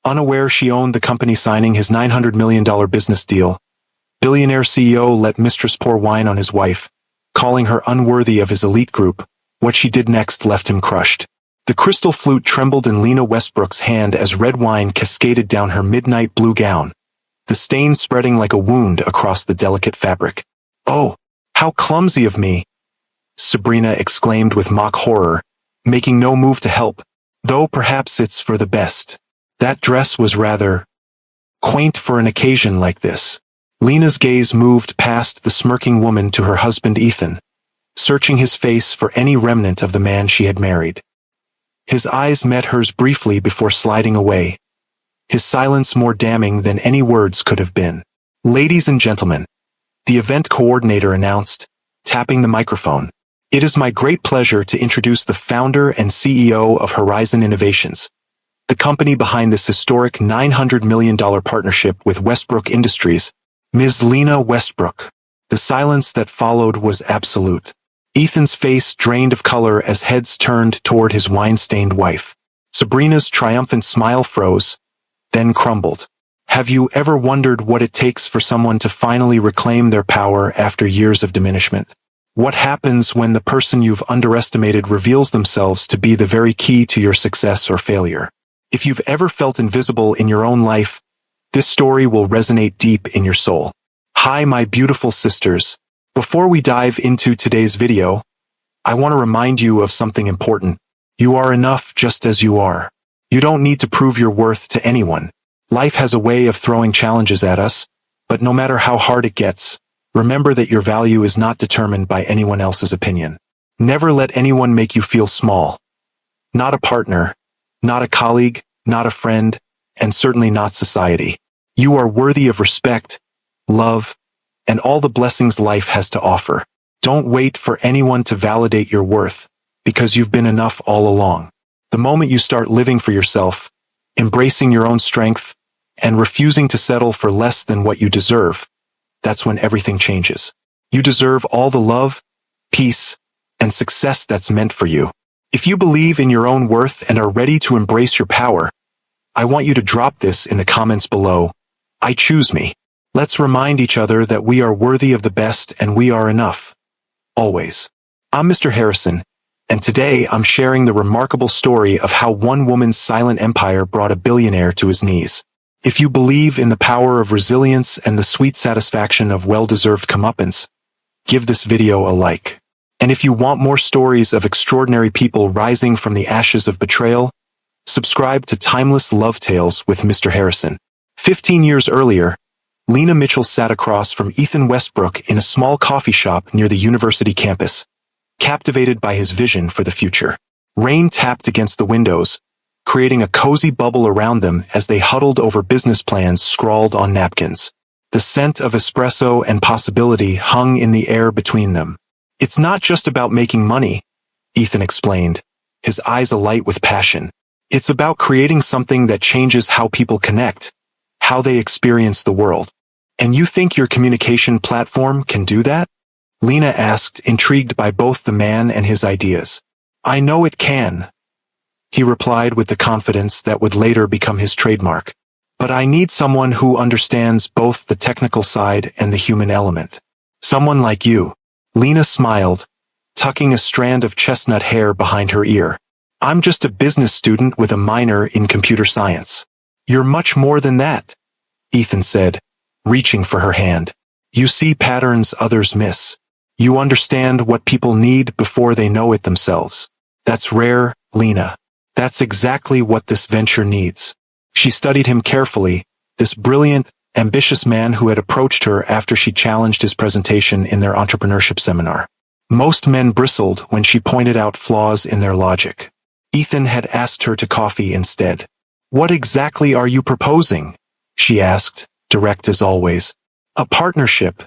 Unaware she owned the company signing his $900 million business deal, Billionaire CEO let Mistress pour wine on his wife, calling her unworthy of his elite group. What she did next left him crushed. The crystal flute trembled in Lena Westbrook's hand as red wine cascaded down her midnight blue gown, the stain spreading like a wound across the delicate fabric. "Oh, how clumsy of me!" Sabrina exclaimed with mock horror, making no move to help, though perhaps it's for the best. That dress was rather quaint for an occasion like this. Lena's gaze moved past the smirking woman to her husband Ethan, searching his face for any remnant of the man she had married. His eyes met hers briefly before sliding away, his silence more damning than any words could have been. "Ladies and gentlemen," the event coordinator announced, tapping the microphone, "it is my great pleasure to introduce the founder and CEO of Horizon Innovations, the company behind this historic $900 million partnership with Westbrook Industries, Ms. Lena Westbrook." The silence that followed was absolute. Ethan's face drained of color as heads turned toward his wine-stained wife. Sabrina's triumphant smile froze, then crumbled. Have you ever wondered what it takes for someone to finally reclaim their power after years of diminishment? What happens when the person you've underestimated reveals themselves to be the very key to your success or failure? If you've ever felt invisible in your own life, this story will resonate deep in your soul. Hi, my beautiful sisters. Before we dive into today's video, I want to remind you of something important. You are enough just as you are. You don't need to prove your worth to anyone. Life has a way of throwing challenges at us, but no matter how hard it gets, remember that your value is not determined by anyone else's opinion. Never let anyone make you feel small. Not a partner, not a colleague, not a friend, and certainly not society. You are worthy of respect, love, and all the blessings life has to offer. Don't wait for anyone to validate your worth, because you've been enough all along. The moment you start living for yourself, embracing your own strength, and refusing to settle for less than what you deserve, that's when everything changes. You deserve all the love, peace, and success that's meant for you. If you believe in your own worth and are ready to embrace your power, I want you to drop this in the comments below. I choose me. Let's remind each other that we are worthy of the best and we are enough. Always. I'm Mr. Harrison, and today I'm sharing the remarkable story of how one woman's silent empire brought a billionaire to his knees. If you believe in the power of resilience and the sweet satisfaction of well-deserved comeuppance, give this video a like. And if you want more stories of extraordinary people rising from the ashes of betrayal, subscribe to Timeless Love Tales with Mr. Harrison. 15 years earlier, Lena Mitchell sat across from Ethan Westbrook in a small coffee shop near the university campus, captivated by his vision for the future. Rain tapped against the windows, creating a cozy bubble around them as they huddled over business plans scrawled on napkins. The scent of espresso and possibility hung in the air between them. "It's not just about making money," Ethan explained, his eyes alight with passion. "It's about creating something that changes how people connect, how they experience the world." "And you think your communication platform can do that?" Lena asked, intrigued by both the man and his ideas. "I know it can," he replied with the confidence that would later become his trademark. "But I need someone who understands both the technical side and the human element. Someone like you." Lena smiled, tucking a strand of chestnut hair behind her ear. "I'm just a business student with a minor in computer science." "You're much more than that," Ethan said, reaching for her hand. "You see patterns others miss. You understand what people need before they know it themselves. That's rare, Lena. That's exactly what this venture needs." She studied him carefully, this brilliant, ambitious man who had approached her after she challenged his presentation in their entrepreneurship seminar. Most men bristled when she pointed out flaws in their logic. Ethan had asked her to coffee instead. "What exactly are you proposing?" she asked, direct as always. "A partnership,"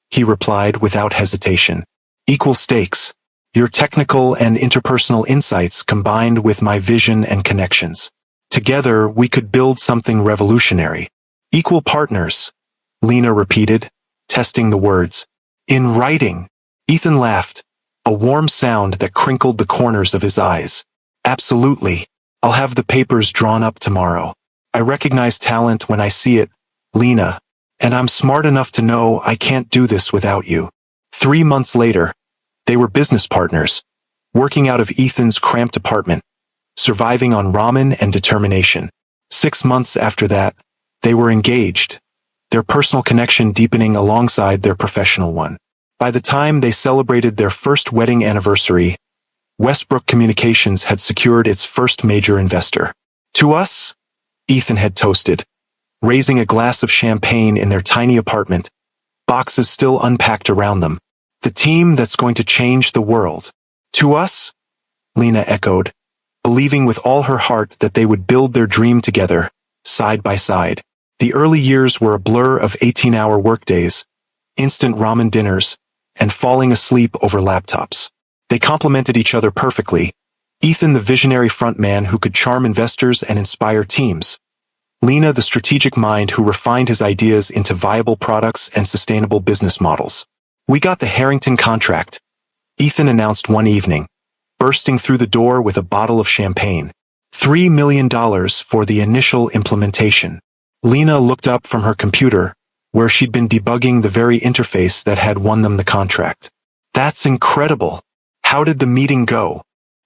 he replied without hesitation. "Equal stakes. Your technical and interpersonal insights combined with my vision and connections. Together, we could build something revolutionary." "Equal partners," Lena repeated, testing the words. "In writing," Ethan laughed, a warm sound that crinkled the corners of his eyes. "Absolutely. I'll have the papers drawn up tomorrow." I recognize talent when I see it, Lena. And I'm smart enough to know I can't do this without you. 3 months later, they were business partners, working out of Ethan's cramped apartment, surviving on ramen and determination. 6 months after that, they were engaged, their personal connection deepening alongside their professional one. By the time they celebrated their first wedding anniversary, Westbrook Communications had secured its first major investor. To us, Ethan had toasted, raising a glass of champagne in their tiny apartment, boxes still unpacked around them. The team that's going to change the world. To us, Lena echoed, believing with all her heart that they would build their dream together, side by side. The early years were a blur of 18-hour workdays, instant ramen dinners, and falling asleep over laptops. They complemented each other perfectly. Ethan, the visionary frontman who could charm investors and inspire teams. Lena, the strategic mind who refined his ideas into viable products and sustainable business models. We got the Harrington contract, Ethan announced one evening, bursting through the door with a bottle of champagne. $3 million for the initial implementation. Lena looked up from her computer, where she'd been debugging the very interface that had won them the contract. That's incredible. How did the meeting go?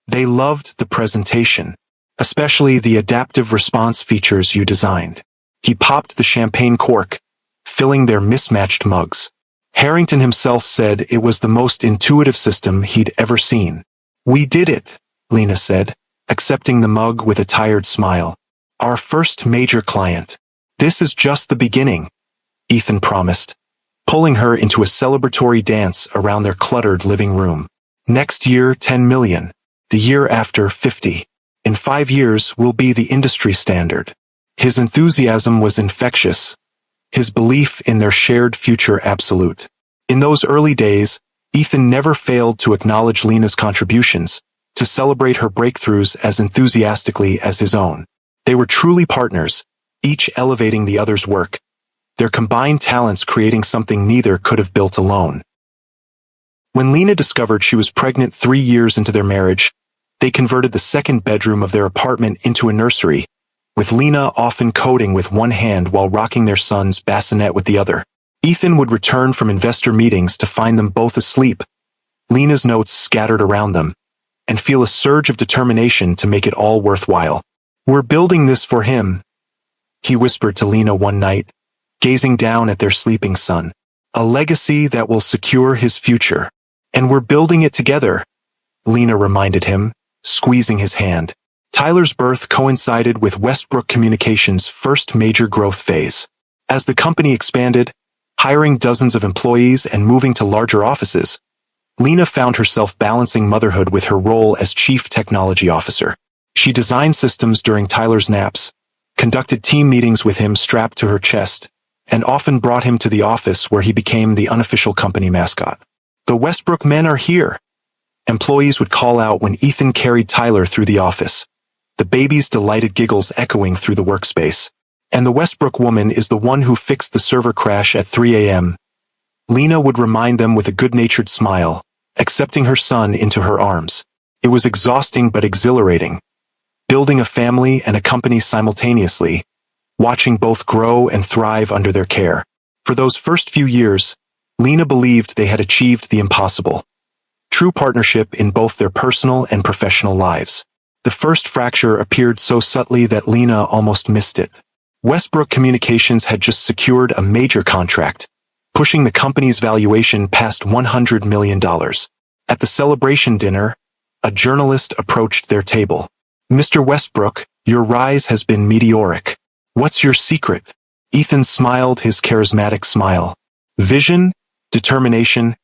They loved the presentation, especially the adaptive response features you designed. He popped the champagne cork, filling their mismatched mugs. Harrington himself said it was the most intuitive system he'd ever seen. We did it, Lena said, accepting the mug with a tired smile. Our first major client. This is just the beginning, Ethan promised, pulling her into a celebratory dance around their cluttered living room. Next year, 10 million. The year after, 50. In 5 years, we'll be the industry standard. His enthusiasm was infectious, his belief in their shared future absolute. In those early days, Ethan never failed to acknowledge Lena's contributions, to celebrate her breakthroughs as enthusiastically as his own. They were truly partners, each elevating the other's work, their combined talents creating something neither could have built alone. When Lena discovered she was pregnant 3 years into their marriage, they converted the second bedroom of their apartment into a nursery, with Lena often coding with one hand while rocking their son's bassinet with the other. Ethan would return from investor meetings to find them both asleep, Lena's notes scattered around them, and feel a surge of determination to make it all worthwhile. We're building this for him, he whispered to Lena one night, gazing down at their sleeping son. A legacy that will secure his future. And we're building it together, Lena reminded him, squeezing his hand. Tyler's birth coincided with Westbrook Communications' first major growth phase. As the company expanded, hiring dozens of employees and moving to larger offices, Lena found herself balancing motherhood with her role as Chief Technology Officer. She designed systems during Tyler's naps, conducted team meetings with him strapped to her chest, and often brought him to the office where he became the unofficial company mascot. The Westbrook men are here, employees would call out when Ethan carried Tyler through the office, the baby's delighted giggles echoing through the workspace. And the Westbrook woman is the one who fixed the server crash at 3 a.m. Lena would remind them with a good-natured smile, accepting her son into her arms. It was exhausting but exhilarating, building a family and a company simultaneously, watching both grow and thrive under their care. For those first few years, Lena believed they had achieved the impossible. True partnership in both their personal and professional lives. The first fracture appeared so subtly that Lena almost missed it. Westbrook Communications had just secured a major contract, pushing the company's valuation past $100 million. At the celebration dinner, a journalist approached their table. Mr. Westbrook, your rise has been meteoric. What's your secret? Ethan smiled his charismatic smile. Vision, determination,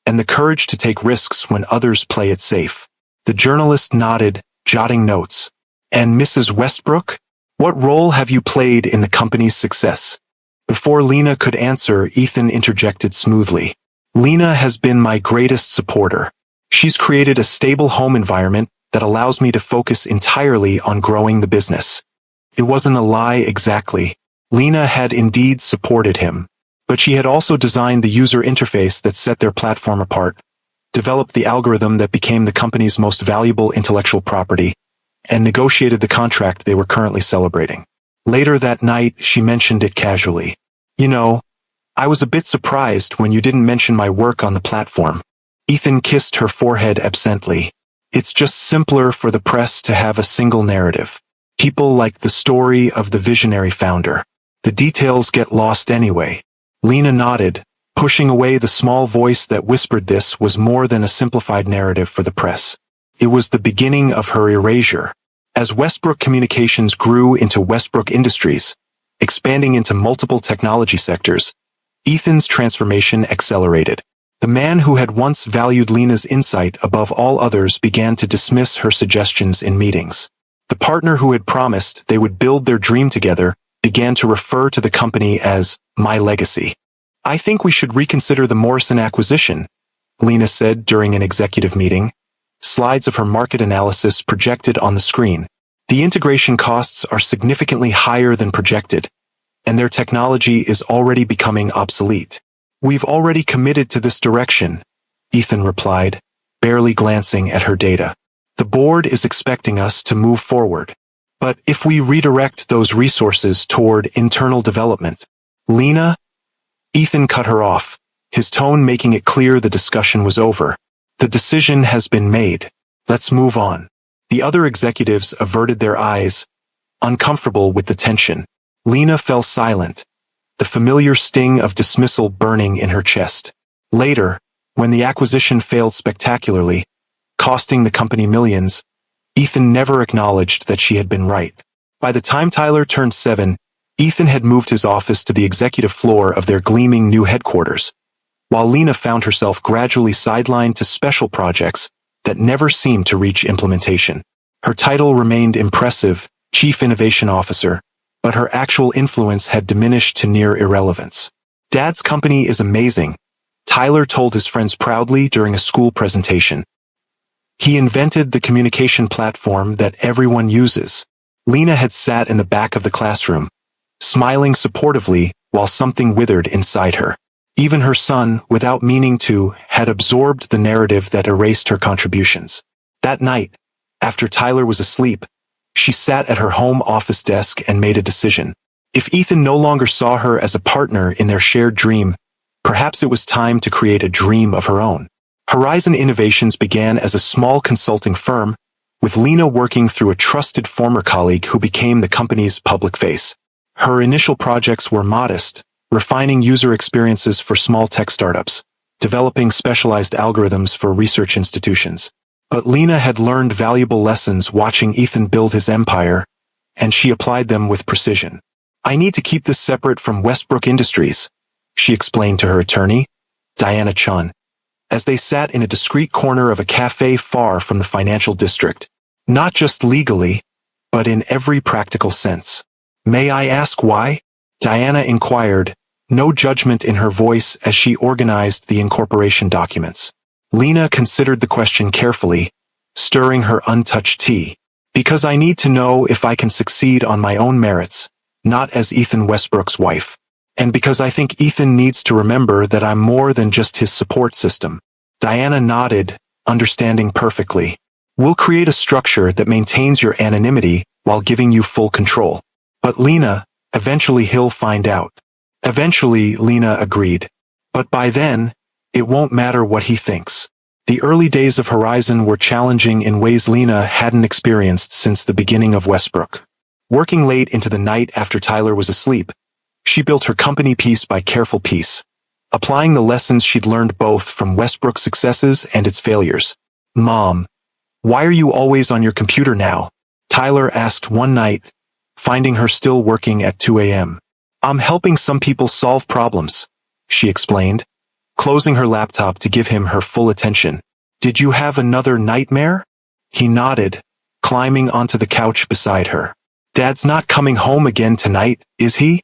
and the courage to take risks when others play it safe. The journalist nodded, jotting notes. And Mrs. Westbrook? What role have you played in the company's success? Before Lena could answer, Ethan interjected smoothly. Lena has been my greatest supporter. She's created a stable home environment that allows me to focus entirely on growing the business. It wasn't a lie exactly. Lena had indeed supported him. But she had also designed the user interface that set their platform apart, developed the algorithm that became the company's most valuable intellectual property, and negotiated the contract they were currently celebrating. Later that night, she mentioned it casually. You know, I was a bit surprised when you didn't mention my work on the platform. Ethan kissed her forehead absently. It's just simpler for the press to have a single narrative. People like the story of the visionary founder. The details get lost anyway. Lena nodded, pushing away the small voice that whispered this was more than a simplified narrative for the press. It was the beginning of her erasure. As Westbrook Communications grew into Westbrook Industries, expanding into multiple technology sectors, Ethan's transformation accelerated. The man who had once valued Lena's insight above all others began to dismiss her suggestions in meetings. The partner who had promised they would build their dream together began to refer to the company as my legacy. I think we should reconsider the Morrison acquisition, Lena said during an executive meeting. Slides of her market analysis projected on the screen. The integration costs are significantly higher than projected, and their technology is already becoming obsolete. We've already committed to this direction, Ethan replied, barely glancing at her data. The board is expecting us to move forward. But if we redirect those resources toward internal development, Lena? Ethan cut her off, his tone making it clear the discussion was over. The decision has been made. Let's move on. The other executives averted their eyes, uncomfortable with the tension. Lena fell silent, the familiar sting of dismissal burning in her chest. Later, when the acquisition failed spectacularly, costing the company millions, Ethan never acknowledged that she had been right. By the time Tyler turned 7, Ethan had moved his office to the executive floor of their gleaming new headquarters, while Lena found herself gradually sidelined to special projects that never seemed to reach implementation. Her title remained impressive, Chief Innovation Officer, but her actual influence had diminished to near irrelevance. Dad's company is amazing, Tyler told his friends proudly during a school presentation. He invented the communication platform that everyone uses. Lena had sat in the back of the classroom, smiling supportively while something withered inside her. Even her son, without meaning to, had absorbed the narrative that erased her contributions. That night, after Tyler was asleep, she sat at her home office desk and made a decision. If Ethan no longer saw her as a partner in their shared dream, perhaps it was time to create a dream of her own. Horizon Innovations began as a small consulting firm, with Lena working through a trusted former colleague who became the company's public face. Her initial projects were modest, refining user experiences for small tech startups, developing specialized algorithms for research institutions. But Lena had learned valuable lessons watching Ethan build his empire, and she applied them with precision. I need to keep this separate from Westbrook Industries, she explained to her attorney, Diana Chun, as they sat in a discreet corner of a cafe far from the financial district. Not just legally, but in every practical sense. May I ask why? Diana inquired, no judgment in her voice as she organized the incorporation documents. Lena considered the question carefully, stirring her untouched tea. Because I need to know if I can succeed on my own merits, not as Ethan Westbrook's wife. And because I think Ethan needs to remember that I'm more than just his support system. Diana nodded, understanding perfectly. We'll create a structure that maintains your anonymity while giving you full control. But Lena, eventually he'll find out. Eventually, Lena agreed. But by then, it won't matter what he thinks. The early days of Horizon were challenging in ways Lena hadn't experienced since the beginning of Westbrook. Working late into the night after Tyler was asleep, she built her company piece by careful piece, applying the lessons she'd learned both from Westbrook's successes and its failures. Mom, why are you always on your computer now? Tyler asked one night, finding her still working at 2 a.m. I'm helping some people solve problems, she explained, closing her laptop to give him her full attention. Did you have another nightmare? He nodded, climbing onto the couch beside her. Dad's not coming home again tonight, is he?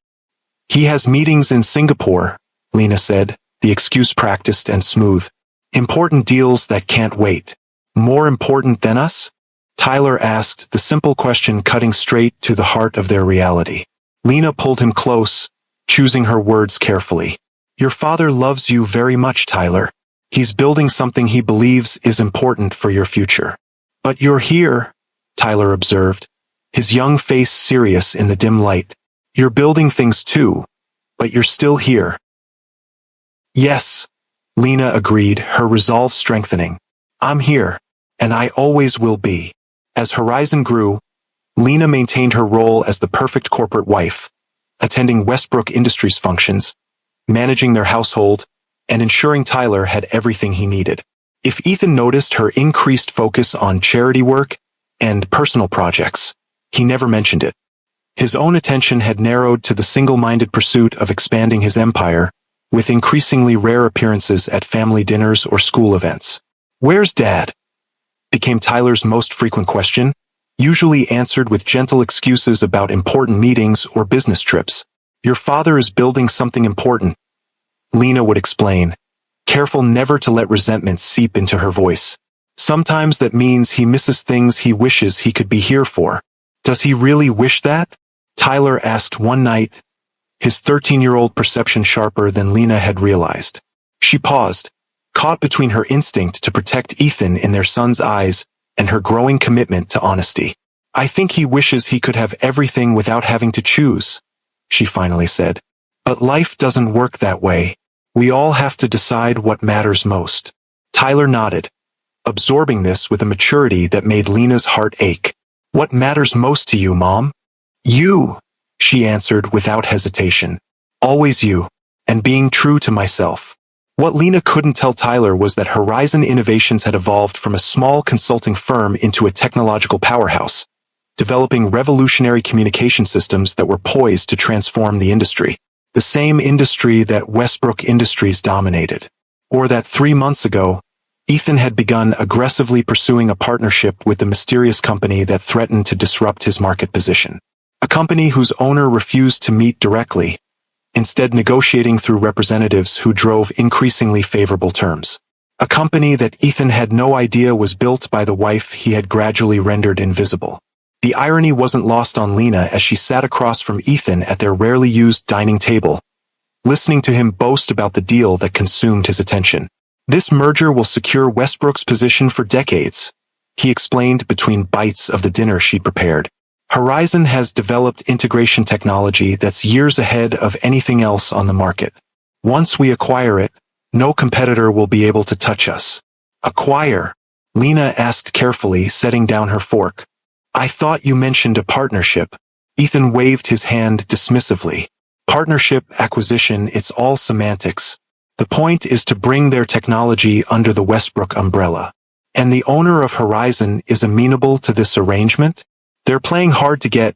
He has meetings in Singapore, Lena said, the excuse practiced and smooth. Important deals that can't wait. More important than us? Tyler asked, the simple question cutting straight to the heart of their reality. Lena pulled him close, choosing her words carefully. Your father loves you very much, Tyler. He's building something he believes is important for your future. But you're here, Tyler observed, his young face serious in the dim light. "You're building things too, but you're still here." "Yes," Lena agreed, her resolve strengthening. "I'm here, and I always will be." As Horizon grew, Lena maintained her role as the perfect corporate wife, attending Westbrook Industries functions, managing their household, and ensuring Tyler had everything he needed. If Ethan noticed her increased focus on charity work and personal projects, he never mentioned it. His own attention had narrowed to the single-minded pursuit of expanding his empire, with increasingly rare appearances at family dinners or school events. "Where's Dad?" became Tyler's most frequent question, usually answered with gentle excuses about important meetings or business trips. "Your father is building something important," Lena would explain, careful never to let resentment seep into her voice. "Sometimes that means he misses things he wishes he could be here for." "Does he really wish that?" Tyler asked one night, his 13-year-old perception sharper than Lena had realized. She paused, caught between her instinct to protect Ethan in their son's eyes and her growing commitment to honesty. "I think he wishes he could have everything without having to choose," she finally said. "But life doesn't work that way. We all have to decide what matters most." Tyler nodded, absorbing this with a maturity that made Lena's heart ache. "What matters most to you, Mom?" "You," she answered without hesitation. "Always you, and being true to myself." What Lena couldn't tell Tyler was that Horizon Innovations had evolved from a small consulting firm into a technological powerhouse, developing revolutionary communication systems that were poised to transform the industry. The same industry that Westbrook Industries dominated. Or that 3 months ago, Ethan had begun aggressively pursuing a partnership with the mysterious company that threatened to disrupt his market position. A company whose owner refused to meet directly, instead negotiating through representatives who drove increasingly favorable terms. A company that Ethan had no idea was built by the wife he had gradually rendered invisible. The irony wasn't lost on Lena as she sat across from Ethan at their rarely used dining table, listening to him boast about the deal that consumed his attention. "This merger will secure Westbrook's position for decades," he explained between bites of the dinner she'd prepared. "Horizon has developed integration technology that's years ahead of anything else on the market. Once we acquire it, no competitor will be able to touch us." "Acquire?" Lena asked carefully, setting down her fork. "I thought you mentioned a partnership." Ethan waved his hand dismissively. "Partnership, acquisition, it's all semantics. The point is to bring their technology under the Westbrook umbrella. And the owner of Horizon is amenable to this arrangement?" "They're playing hard to get,"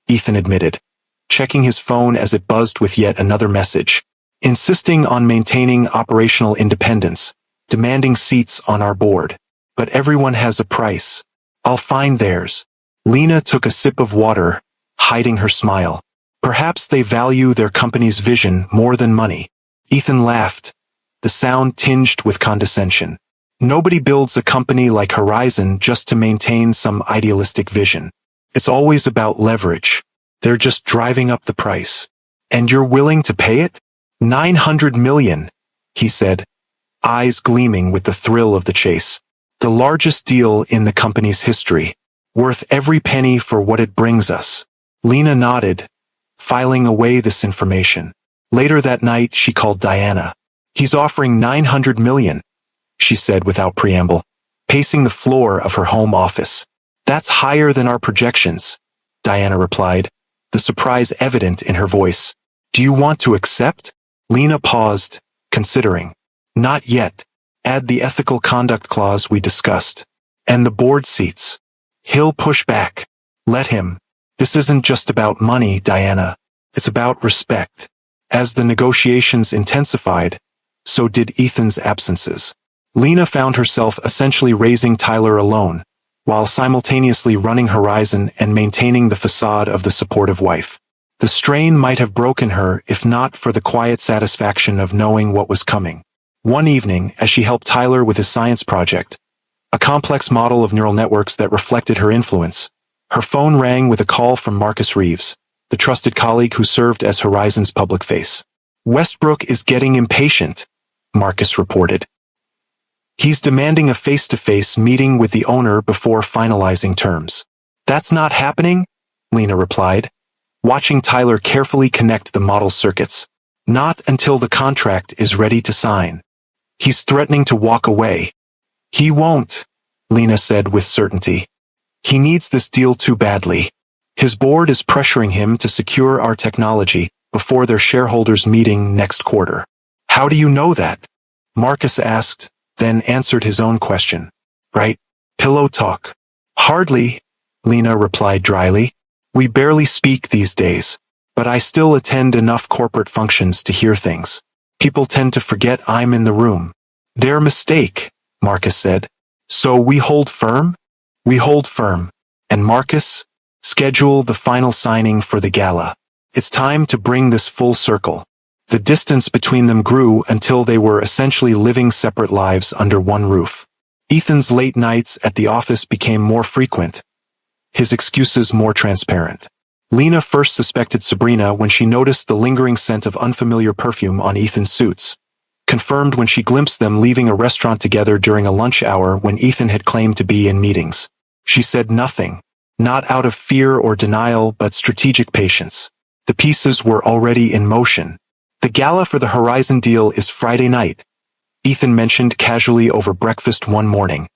Ethan admitted, checking his phone as it buzzed with yet another message. "Insisting on maintaining operational independence, demanding seats on our board. But everyone has a price. I'll find theirs." Lena took a sip of water, hiding her smile. "Perhaps they value their company's vision more than money." Ethan laughed, the sound tinged with condescension. "Nobody builds a company like Horizon just to maintain some idealistic vision. It's always about leverage. They're just driving up the price. And you're willing to pay it?" $900 million, he said, eyes gleaming with the thrill of the chase. "The largest deal in the company's history. Worth every penny for what it brings us." Lena nodded, filing away this information. Later that night, she called Diana. "He's offering $900 million, she said without preamble, pacing the floor of her home office. "That's higher than our projections," Diana replied, the surprise evident in her voice. "Do you want to accept?" Lena paused, considering. "Not yet. Add the ethical conduct clause we discussed. And the board seats." "He'll push back. Let him. This isn't just about money, Diana. It's about respect." As the negotiations intensified, so did Ethan's absences. Lena found herself essentially raising Tyler alone, while simultaneously running Horizon and maintaining the facade of the supportive wife. The strain might have broken her if not for the quiet satisfaction of knowing what was coming. One evening, as she helped Tyler with his science project, a complex model of neural networks that reflected her influence, her phone rang with a call from Marcus Reeves, the trusted colleague who served as Horizon's public face. "Westbrook is getting impatient," Marcus reported. "He's demanding a face-to-face meeting with the owner before finalizing terms." That's not happening? Lena replied, watching Tyler carefully connect the model circuits. Not until the contract is ready to sign. He's threatening to walk away. He won't, Lena said with certainty. He needs this deal too badly. His board is pressuring him to secure our technology before their shareholders' meeting next quarter. How do you know that? Marcus asked, then answered his own question. Right? Pillow talk. Hardly, Lena replied dryly. We barely speak these days, but I still attend enough corporate functions to hear things. People tend to forget I'm in the room. Their mistake, Marcus said. So we hold firm? We hold firm. And Marcus, schedule the final signing for the gala. It's time to bring this full circle. The distance between them grew until they were essentially living separate lives under one roof. Ethan's late nights at the office became more frequent, his excuses more transparent. Lena first suspected Sabrina when she noticed the lingering scent of unfamiliar perfume on Ethan's suits. Confirmed when she glimpsed them leaving a restaurant together during a lunch hour when Ethan had claimed to be in meetings. She said nothing, not out of fear or denial but strategic patience. The pieces were already in motion. The gala for the Horizon deal is Friday night, Ethan mentioned casually over breakfast one morning,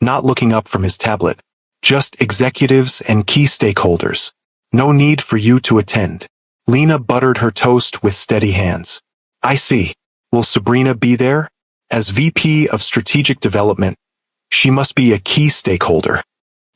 not looking up from his tablet. Just executives and key stakeholders. No need for you to attend. Lena buttered her toast with steady hands. I see. Will Sabrina be there? As VP of Strategic Development, she must be a key stakeholder.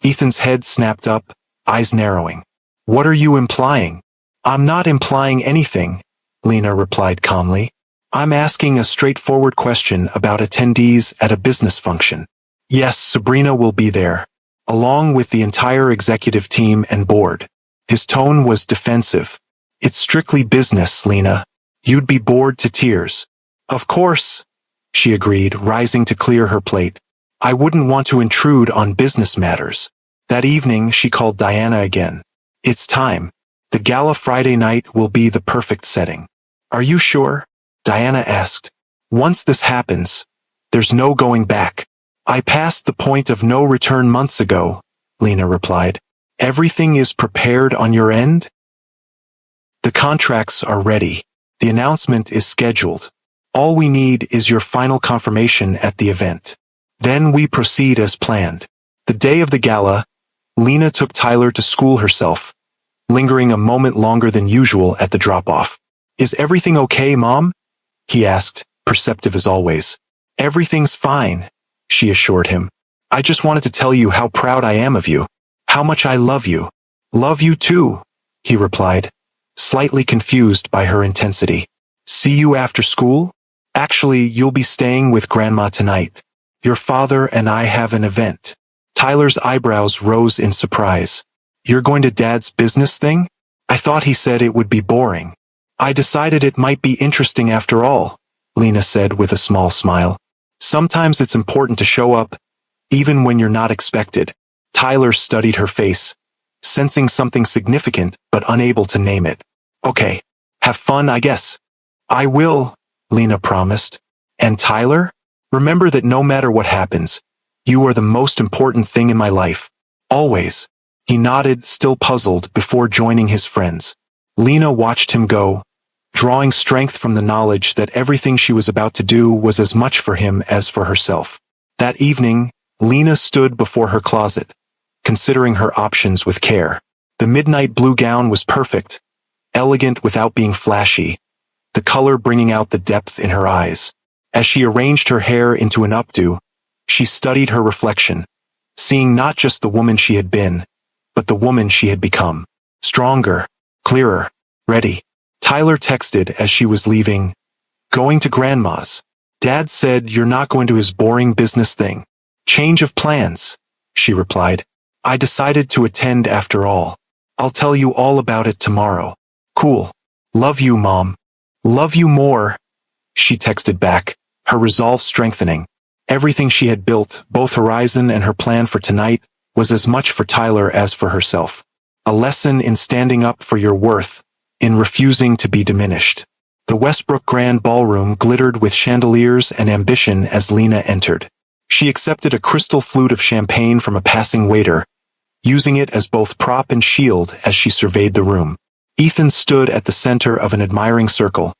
Ethan's head snapped up, eyes narrowing. What are you implying? I'm not implying anything, Lena replied calmly. I'm asking a straightforward question about attendees at a business function. Yes, Sabrina will be there, along with the entire executive team and board. His tone was defensive. It's strictly business, Lena. You'd be bored to tears. Of course, she agreed, rising to clear her plate. I wouldn't want to intrude on business matters. That evening, she called Diana again. It's time. The gala Friday night will be the perfect setting. Are you sure? Diana asked. Once this happens, there's no going back. I passed the point of no return months ago, Lena replied. Everything is prepared on your end? The contracts are ready. The announcement is scheduled. All we need is your final confirmation at the event. Then we proceed as planned. The day of the gala, Lena took Tyler to school herself, lingering a moment longer than usual at the drop-off. Is everything okay, Mom? He asked, perceptive as always. Everything's fine, she assured him. I just wanted to tell you how proud I am of you. How much I love you. Love you too, he replied, slightly confused by her intensity. See you after school? Actually, you'll be staying with Grandma tonight. Your father and I have an event. Tyler's eyebrows rose in surprise. You're going to Dad's business thing? I thought he said it would be boring. I decided it might be interesting after all, Lena said with a small smile. Sometimes it's important to show up, even when you're not expected. Tyler studied her face, sensing something significant but unable to name it. Okay, have fun, I guess. I will, Lena promised. And Tyler? Remember that no matter what happens, you are the most important thing in my life. Always. He nodded, still puzzled, before joining his friends. Lena watched him go, drawing strength from the knowledge that everything she was about to do was as much for him as for herself. That evening, Lena stood before her closet, considering her options with care. The midnight blue gown was perfect, elegant without being flashy, the color bringing out the depth in her eyes. As she arranged her hair into an updo, she studied her reflection, seeing not just the woman she had been, but the woman she had become. Stronger, clearer, ready. Tyler texted as she was leaving. Going to Grandma's. Dad said you're not going to his boring business thing. Change of plans, she replied. I decided to attend after all. I'll tell you all about it tomorrow. Cool. Love you, Mom. Love you more, she texted back, her resolve strengthening. Everything she had built, both Horizon and her plan for tonight, was as much for Tyler as for herself. A lesson in standing up for your worth, in refusing to be diminished. The Westbrook Grand Ballroom glittered with chandeliers and ambition as Lena entered. She accepted a crystal flute of champagne from a passing waiter, using it as both prop and shield as she surveyed the room. Ethan stood at the center of an admiring circle,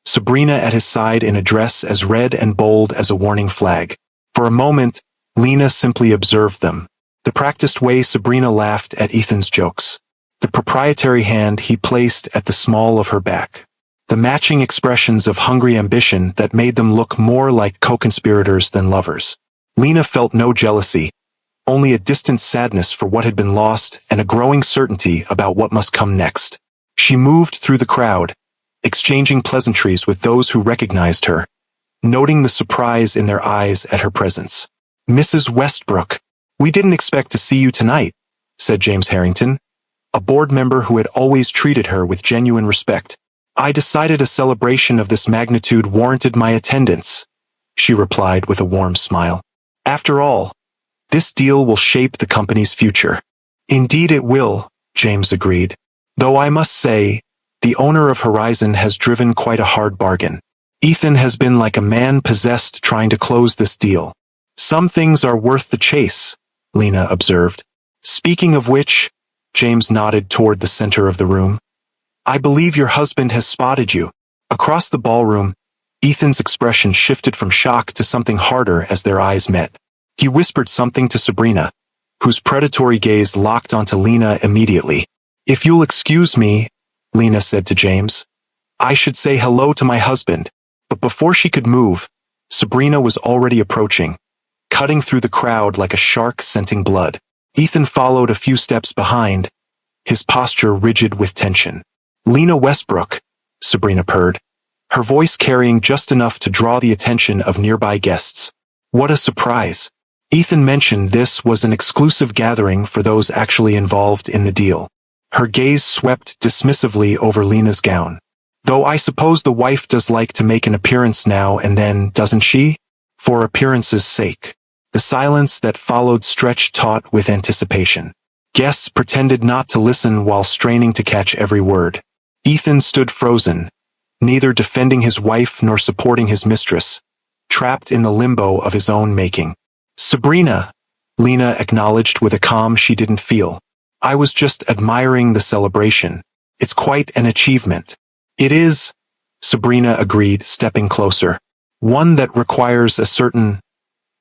Sabrina at his side in a dress as red and bold as a warning flag. For a moment, Lena simply observed them. The practiced way Sabrina laughed at Ethan's jokes. The proprietary hand he placed at the small of her back. The matching expressions of hungry ambition that made them look more like co-conspirators than lovers. Lena felt no jealousy, only a distant sadness for what had been lost and a growing certainty about what must come next. She moved through the crowd, exchanging pleasantries with those who recognized her, noting the surprise in their eyes at her presence. "Mrs. Westbrook, we didn't expect to see you tonight," said James Harrington, a board member who had always treated her with genuine respect. "I decided a celebration of this magnitude warranted my attendance," she replied with a warm smile. "After all, this deal will shape the company's future." "Indeed it will," James agreed. "Though I must say, the owner of Horizon has driven quite a hard bargain. Ethan has been like a man possessed trying to close this deal." "Some things are worth the chase," Lena observed. "Speaking of which," James nodded toward the center of the room, "I believe your husband has spotted you." Across the ballroom, Ethan's expression shifted from shock to something harder as their eyes met. He whispered something to Sabrina, whose predatory gaze locked onto Lena immediately. "If you'll excuse me," Lena said to James, "I should say hello to my husband." But before she could move, Sabrina was already approaching, cutting through the crowd like a shark scenting blood. Ethan followed a few steps behind, his posture rigid with tension. "Lena Westbrook," Sabrina purred, her voice carrying just enough to draw the attention of nearby guests. "What a surprise." Ethan mentioned this was an exclusive gathering for those actually involved in the deal. Her gaze swept dismissively over Lena's gown. "Though I suppose the wife does like to make an appearance now and then, doesn't she? For appearance's sake." The silence that followed stretched taut with anticipation. Guests pretended not to listen while straining to catch every word. Ethan stood frozen, neither defending his wife nor supporting his mistress, trapped in the limbo of his own making. "Sabrina," Lena acknowledged with a calm she didn't feel. "I was just admiring the celebration. It's quite an achievement." "It is," Sabrina agreed, stepping closer. "One that requires a certain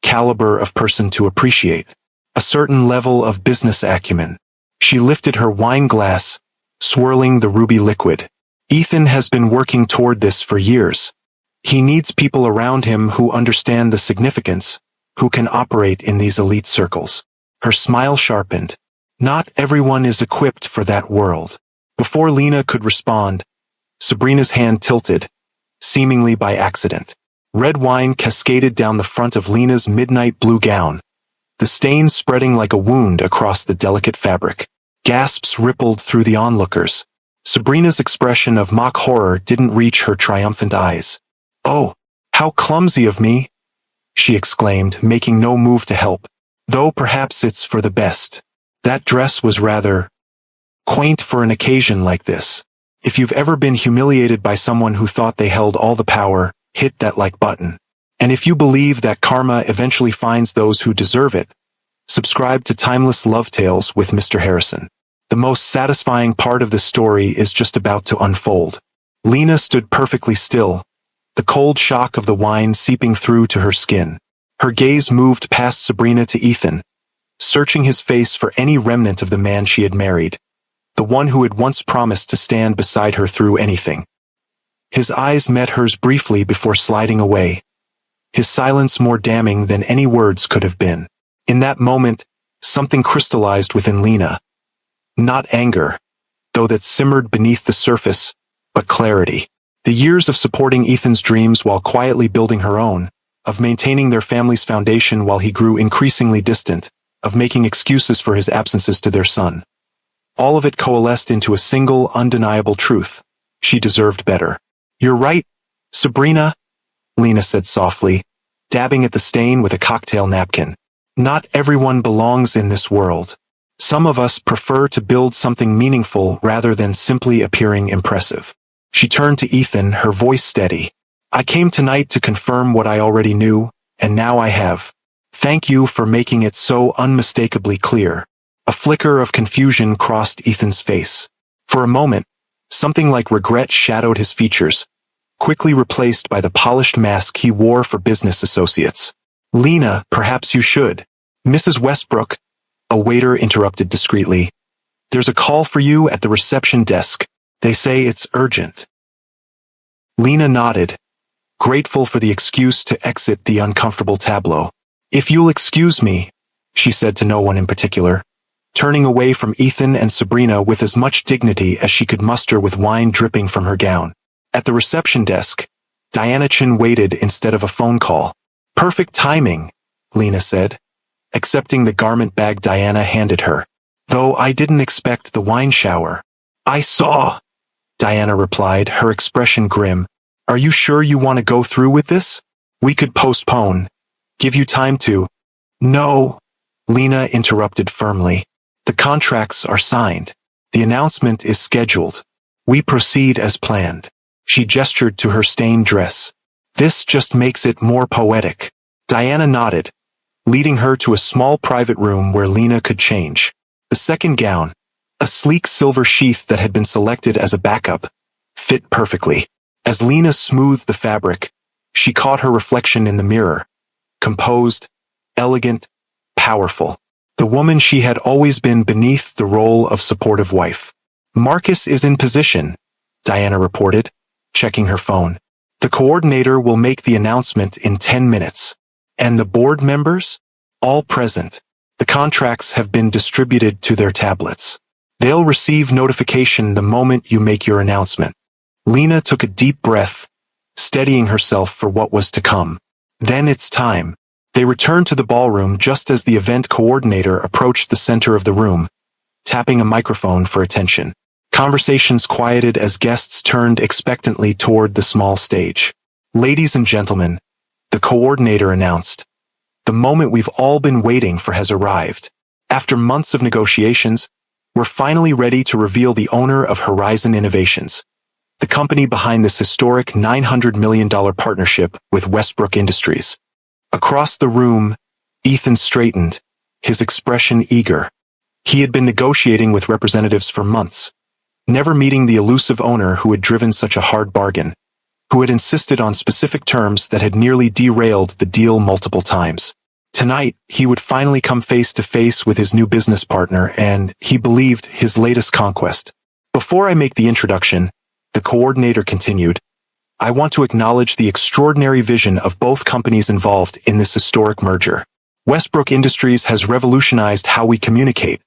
caliber of person to appreciate. A certain level of business acumen." She lifted her wine glass, swirling the ruby liquid. "Ethan has been working toward this for years. He needs people around him who understand the significance, who can operate in these elite circles." Her smile sharpened. "Not everyone is equipped for that world." Before Lena could respond, Sabrina's hand tilted, seemingly by accident. Red wine cascaded down the front of Lena's midnight blue gown, the stains spreading like a wound across the delicate fabric. Gasps rippled through the onlookers. Sabrina's expression of mock horror didn't reach her triumphant eyes. "Oh, how clumsy of me!" she exclaimed, making no move to help. "Though perhaps it's for the best. That dress was rather quaint for an occasion like this. If you've ever been humiliated by someone who thought they held all the power, hit that like button. And if you believe that karma eventually finds those who deserve it, subscribe to Timeless Love Tales with Mr. Harrison. The most satisfying part of the story is just about to unfold." Lena stood perfectly still, the cold shock of the wine seeping through to her skin. Her gaze moved past Sabrina to Ethan, searching his face for any remnant of the man she had married, the one who had once promised to stand beside her through anything. His eyes met hers briefly before sliding away, his silence more damning than any words could have been. In that moment, something crystallized within Lena. Not anger, though that simmered beneath the surface, but clarity. The years of supporting Ethan's dreams while quietly building her own, of maintaining their family's foundation while he grew increasingly distant, of making excuses for his absences to their son. All of it coalesced into a single, undeniable truth. She deserved better. "You're right, Sabrina," Lena said softly, dabbing at the stain with a cocktail napkin. "Not everyone belongs in this world. Some of us prefer to build something meaningful rather than simply appearing impressive." She turned to Ethan, her voice steady. "I came tonight to confirm what I already knew, and now I have. Thank you for making it so unmistakably clear." A flicker of confusion crossed Ethan's face. For a moment, something like regret shadowed his features, quickly replaced by the polished mask he wore for business associates. "Lena, perhaps you should." "Mrs. Westbrook," a waiter interrupted discreetly. "There's a call for you at the reception desk. They say it's urgent." Lena nodded, grateful for the excuse to exit the uncomfortable tableau. "If you'll excuse me," she said to no one in particular, turning away from Ethan and Sabrina with as much dignity as she could muster with wine dripping from her gown. At the reception desk, Diana Chin waited instead of a phone call. "Perfect timing," Lena said, accepting the garment bag Diana handed her. "Though I didn't expect the wine shower." "I saw," Diana replied, her expression grim. "Are you sure you want to go through with this? We could postpone. Give you time to—" "No," Lena interrupted firmly. "The contracts are signed. The announcement is scheduled. We proceed as planned." She gestured to her stained dress. "This just makes it more poetic." Diana nodded, leading her to a small private room where Lena could change. The second gown, a sleek silver sheath that had been selected as a backup, fit perfectly. As Lena smoothed the fabric, she caught her reflection in the mirror. Composed, elegant, powerful. The woman she had always been beneath the role of supportive wife. "Marcus is in position," Diana reported, checking her phone. "The coordinator will make the announcement in 10 minutes. And the board members? All present. The contracts have been distributed to their tablets. They'll receive notification the moment you make your announcement." Lena took a deep breath, steadying herself for what was to come. "Then it's time." They returned to the ballroom just as the event coordinator approached the center of the room, tapping a microphone for attention. Conversations quieted as guests turned expectantly toward the small stage. "Ladies and gentlemen," the coordinator announced, "the moment we've all been waiting for has arrived. After months of negotiations, we're finally ready to reveal the owner of Horizon Innovations, the company behind this historic $900 million partnership with Westbrook Industries." Across the room, Ethan straightened, his expression eager. He had been negotiating with representatives for months, never meeting the elusive owner who had driven such a hard bargain, who had insisted on specific terms that had nearly derailed the deal multiple times. Tonight, he would finally come face to face with his new business partner and, he believed, his latest conquest. "Before I make the introduction," the coordinator continued, "I want to acknowledge the extraordinary vision of both companies involved in this historic merger. Westbrook Industries has revolutionized how we communicate,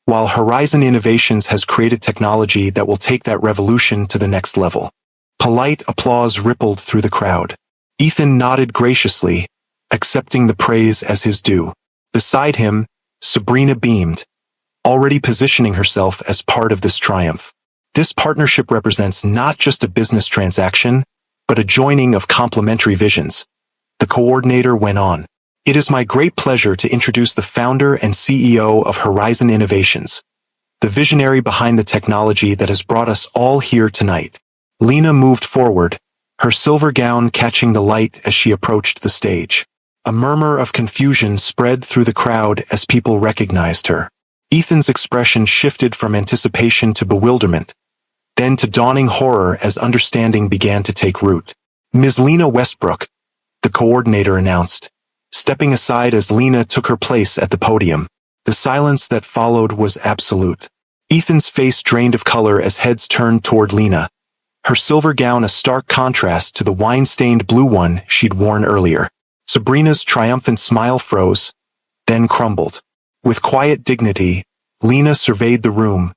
while Horizon Innovations has created technology that will take that revolution to the next level." Polite applause rippled through the crowd. Ethan nodded graciously, accepting the praise as his due. Beside him, Sabrina beamed, already positioning herself as part of this triumph. This partnership represents not just a business transaction, but a joining of complementary visions. The coordinator went on. "It is my great pleasure to introduce the founder and CEO of Horizon Innovations, the visionary behind the technology that has brought us all here tonight." Lena moved forward, her silver gown catching the light as she approached the stage. A murmur of confusion spread through the crowd as people recognized her. Ethan's expression shifted from anticipation to bewilderment, then to dawning horror as understanding began to take root. "Ms. Lena Westbrook," the coordinator announced, stepping aside as Lena took her place at the podium. The silence that followed was absolute. Ethan's face drained of color as heads turned toward Lena, her silver gown a stark contrast to the wine-stained blue one she'd worn earlier. Sabrina's triumphant smile froze, then crumbled. With quiet dignity, Lena surveyed the room,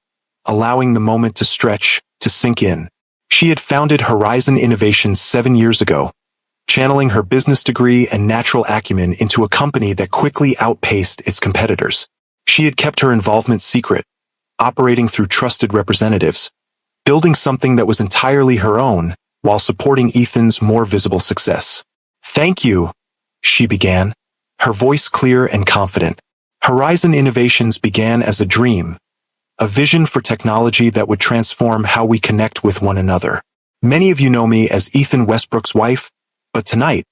allowing the moment to stretch, to sink in. She had founded Horizon Innovations 7 years ago, channeling her business degree and natural acumen into a company that quickly outpaced its competitors. She had kept her involvement secret, operating through trusted representatives, building something that was entirely her own, while supporting Ethan's more visible success. "Thank you," she began, her voice clear and confident. Horizon Innovations began as a dream, a vision for technology that would transform how we connect with one another. Many of you know me as Ethan Westbrook's wife, but tonight,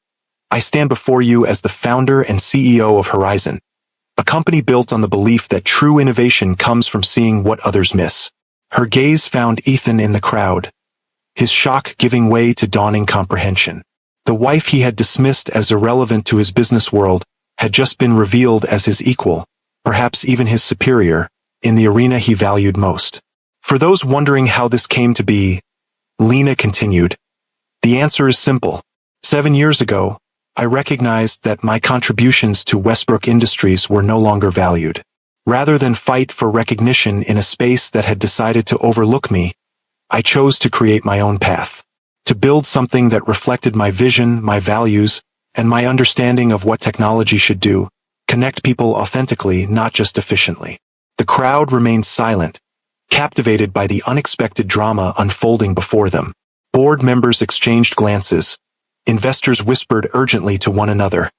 I stand before you as the founder and CEO of Horizon, A company built on the belief that true innovation comes from seeing what others miss. Her gaze found Ethan in the crowd, his shock giving way to dawning comprehension. The wife he had dismissed as irrelevant to his business world had just been revealed as his equal, perhaps even his superior, in the arena he valued most. For those wondering how this came to be, Lena continued, the answer is simple. 7 years ago, I recognized that my contributions to Westbrook Industries were no longer valued. Rather than fight for recognition in a space that had decided to overlook me, I chose to create my own path. To build something that reflected my vision, my values, and my understanding of what technology should do, connect people authentically, not just efficiently. The crowd remained silent, captivated by the unexpected drama unfolding before them. Board members exchanged glances, investors whispered urgently to one another,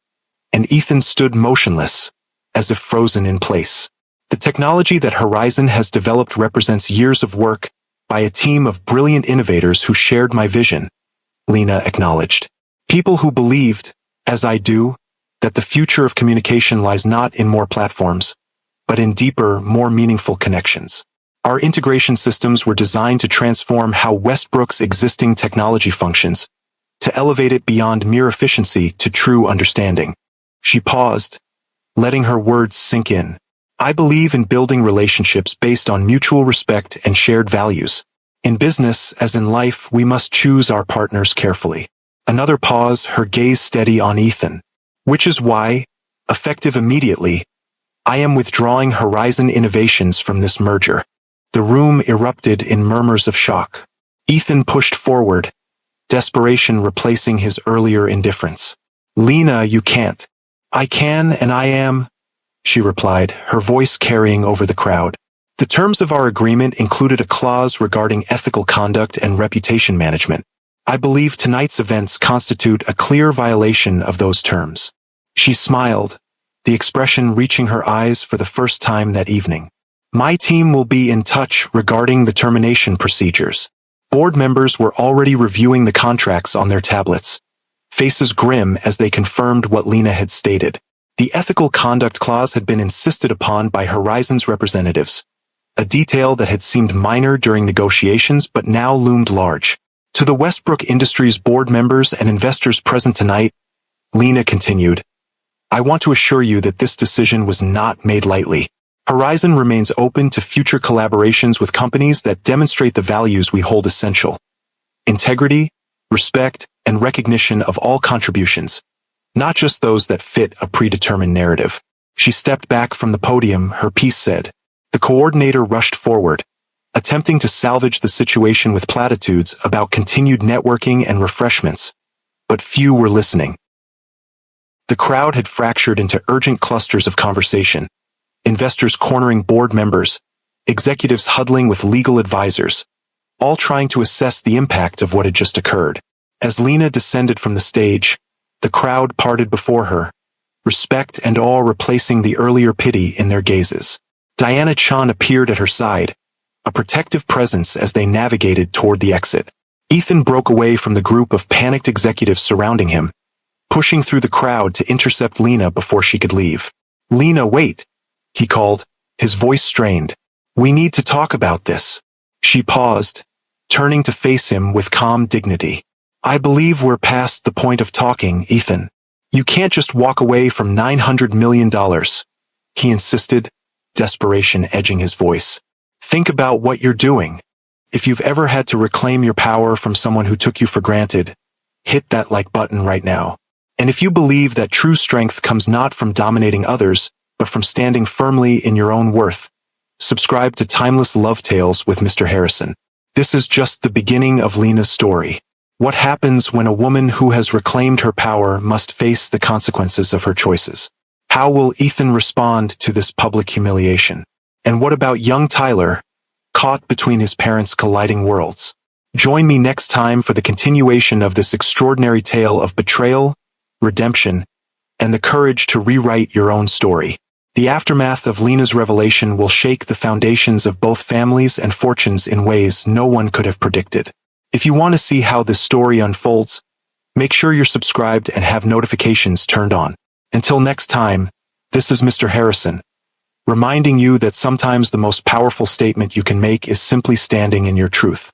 and Ethan stood motionless, as if frozen in place. The technology that Horizon has developed represents years of work by a team of brilliant innovators who shared my vision, Lena acknowledged. People who believed, as I do, that the future of communication lies not in more platforms, but in deeper, more meaningful connections. Our integration systems were designed to transform how Westbrook's existing technology functions, to elevate it beyond mere efficiency to true understanding. She paused, letting her words sink in. I believe in building relationships based on mutual respect and shared values. In business, as in life, we must choose our partners carefully. Another pause, her gaze steady on Ethan. Which is why, effective immediately, I am withdrawing Horizon Innovations from this merger. The room erupted in murmurs of shock. Ethan pushed forward, desperation replacing his earlier indifference. Lena, you can't. I can and I am, she replied, her voice carrying over the crowd. The terms of our agreement included a clause regarding ethical conduct and reputation management. I believe tonight's events constitute a clear violation of those terms. She smiled, the expression reaching her eyes for the first time that evening. My team will be in touch regarding the termination procedures. Board members were already reviewing the contracts on their tablets, faces grim as they confirmed what Lena had stated. The ethical conduct clause had been insisted upon by Horizon's representatives, a detail that had seemed minor during negotiations but now loomed large. To the Westbrook Industries board members and investors present tonight, Lena continued, I want to assure you that this decision was not made lightly. Horizon remains open to future collaborations with companies that demonstrate the values we hold essential. Integrity, respect, and recognition of all contributions, not just those that fit a predetermined narrative. She stepped back from the podium, her piece said. The coordinator rushed forward, attempting to salvage the situation with platitudes about continued networking and refreshments, but few were listening. The crowd had fractured into urgent clusters of conversation, investors cornering board members, executives huddling with legal advisors, all trying to assess the impact of what had just occurred. As Lena descended from the stage, the crowd parted before her, respect and awe replacing the earlier pity in their gazes. Diana Chan appeared at her side, a protective presence as they navigated toward the exit. Ethan broke away from the group of panicked executives surrounding him, pushing through the crowd to intercept Lena before she could leave. Lena, wait, he called, his voice strained. We need to talk about this. She paused, turning to face him with calm dignity. I believe we're past the point of talking, Ethan. You can't just walk away from $900 million, he insisted, desperation edging his voice. Think about what you're doing. If you've ever had to reclaim your power from someone who took you for granted, hit that like button right now. And if you believe that true strength comes not from dominating others, but from standing firmly in your own worth, subscribe to Timeless Love Tales with Mr. Harrison. This is just the beginning of Lena's story. What happens when a woman who has reclaimed her power must face the consequences of her choices? How will Ethan respond to this public humiliation? And what about young Tyler, caught between his parents' colliding worlds? Join me next time for the continuation of this extraordinary tale of betrayal, redemption, and the courage to rewrite your own story. The aftermath of Lena's revelation will shake the foundations of both families and fortunes in ways no one could have predicted. If you want to see how this story unfolds, make sure you're subscribed and have notifications turned on. Until next time, This is Mr. Harrison, reminding you that sometimes the most powerful statement you can make is simply standing in your truth.